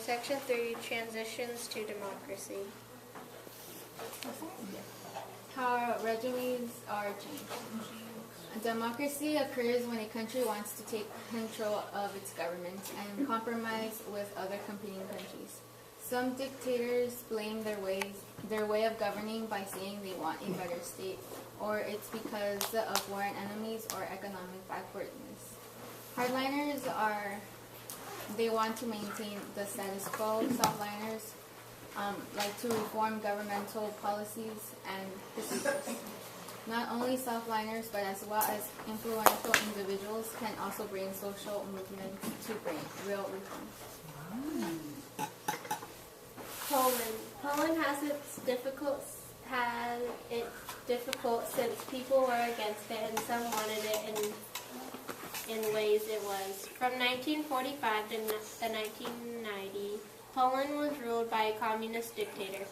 Section 3, Transitions to Democracy. How regimes are changed. Democracy occurs when a country wants to take control of its government and compromise with other competing countries. Some dictators blame their way of governing by saying they want a better state, or it's because of foreign enemies or economic backwardness. Hardliners they want to maintain the status quo. Softliners like to reform governmental policies and procedures. Not only softliners, but as well as influential individuals can also bring social movements to bring real reform. Poland has it difficult since people were against it and some wanted it in ways it was. From 1945 to 1990, Poland was ruled by a communist dictator.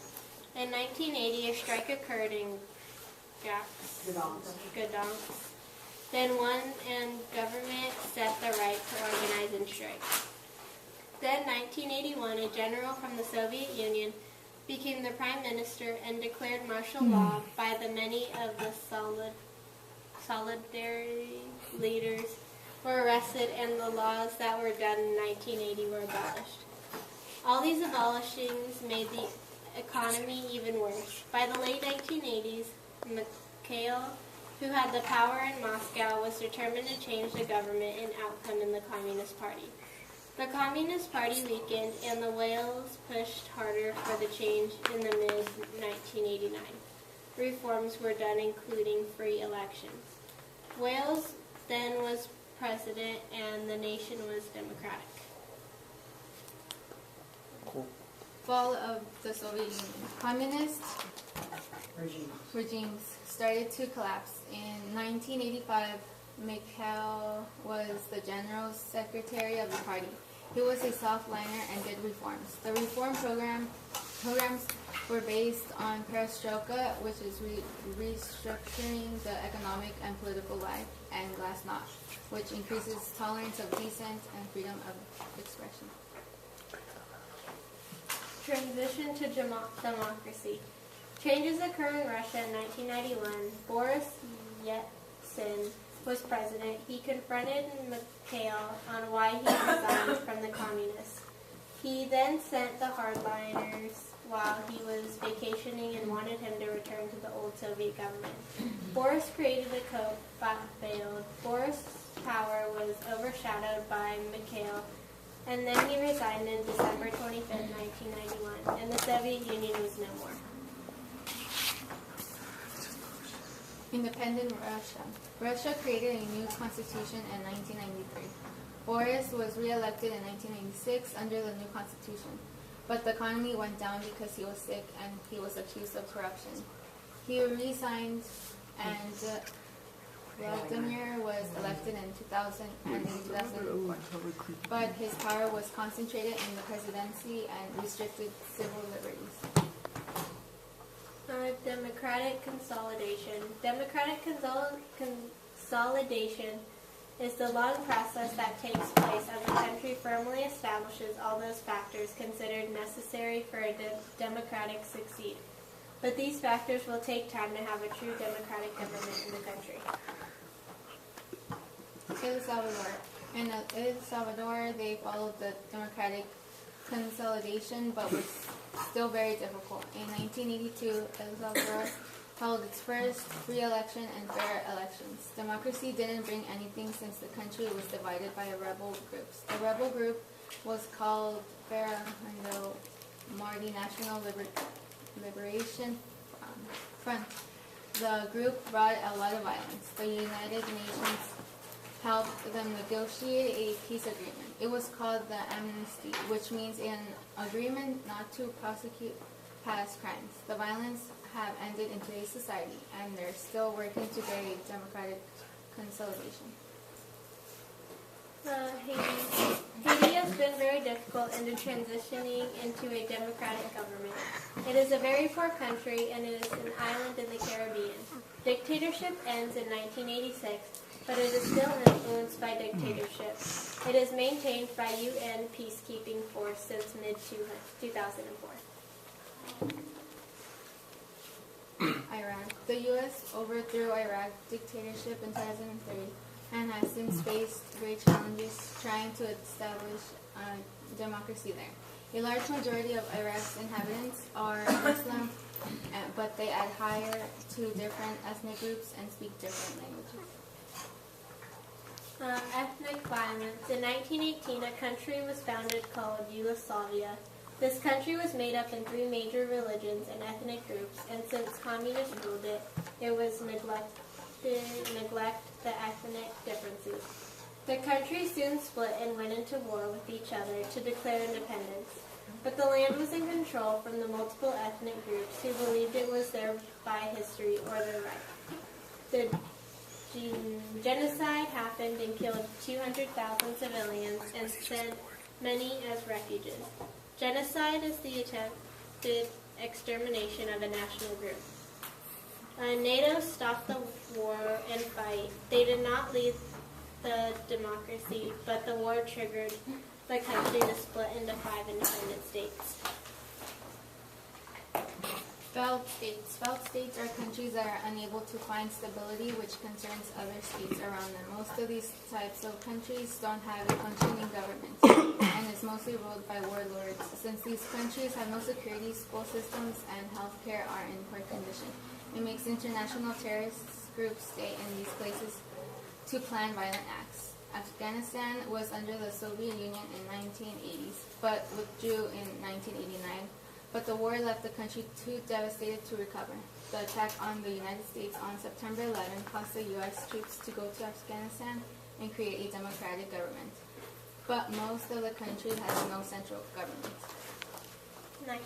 In 1980, a strike occurred in Gdansk. Then won and government set the right to organize and strike. Then 1981, a general from the Soviet Union became the prime minister and declared martial law by the many of the Solidarity leaders were arrested and the laws that were done in 1980 were abolished. All these abolishings made the economy even worse. By the late 1980s, Mikhail, who had the power in Moscow, was determined to change the government and outcome in the Communist Party. The Communist Party weakened, and the Wales pushed harder for the change in the mid-1989. Reforms were done, including free elections. Wales then was president, and the nation was democratic. Cool. Fall of the Soviet Union. Communist regimes started to collapse. In 1985, Mikhail was the general secretary of the party. He was a softliner and did reforms. The reform programs were based on perestroika, which is restructuring the economic and political life, and glasnost, which increases tolerance of dissent and freedom of expression. Transition to democracy. Changes occur in Russia in 1991. Boris Yeltsin was president. He confronted Mikhail on why he resigned from the communists. He then sent the hardliners while he was vacationing and wanted him to return to the old Soviet government. Boris created a coup, but failed. Boris' power was overshadowed by Mikhail, and then he resigned on December 25, 1991, and the Soviet Union was no more. Independent Russia. Russia created a new constitution in 1993. Boris was re-elected in 1996 under the new constitution, but the economy went down because he was sick and he was accused of corruption. He resigned, and Vladimir was elected in 2000 and in 2004, but his power was concentrated in the presidency and restricted civil liberties. Democratic consolidation. Democratic consolidation is the long process that takes place as the country firmly establishes all those factors considered necessary for a democratic succeed. But these factors will take time to have a true democratic government in the country. El Salvador. In El Salvador, they followed the democratic consolidation, but was still very difficult. In 1982, El Salvador held its first free election and fair elections. Democracy didn't bring anything since the country was divided by rebel groups. The rebel group was called Fernando Marti National Liberation Front. The group brought a lot of violence. The United Nations helped them negotiate a peace agreement. It was called the Amnesty, which means an agreement not to prosecute past crimes. The violence have ended in today's society, and they're still working to get a democratic consolidation. Haiti has been very difficult in transitioning into a democratic government. It is a very poor country, and it is an island in the Caribbean. Dictatorship ends in 1986, but it is still influenced by dictatorship. It is maintained by UN peacekeeping force since mid-2004. Iran. The U.S. overthrew Iraq dictatorship in 2003 and has since faced great challenges trying to establish democracy there. A large majority of Iraq's inhabitants are Muslim, but they adhere to different ethnic groups and speak different languages. Ethnic violence. In 1918, a country was founded called Yugoslavia. This country was made up in 3 major religions and ethnic groups, and since communists ruled it, it was neglect the ethnic differences. The country soon split and went into war with each other to declare independence. But the land was in control from the multiple ethnic groups who believed it was theirs by history or their right. The genocide happened and killed 200,000 civilians and sent many as refugees. Genocide is the attempted extermination of a national group. NATO stopped the war and fight. They did not lead the democracy, but the war triggered the country to split into 5 independent states. Failed states. Failed states are countries that are unable to find stability, which concerns other states around them. Most of these types of countries don't have a functioning government and is mostly ruled by warlords. Since these countries have no security, school systems, and healthcare are in poor condition, it makes international terrorist groups stay in these places to plan violent acts. Afghanistan was under the Soviet Union in 1980s, but withdrew in 1989. But the war left the country too devastated to recover. The attack on the United States on September 11 caused the U.S. troops to go to Afghanistan and create a democratic government. But most of the country has no central government. 19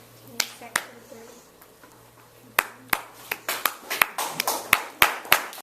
seconds.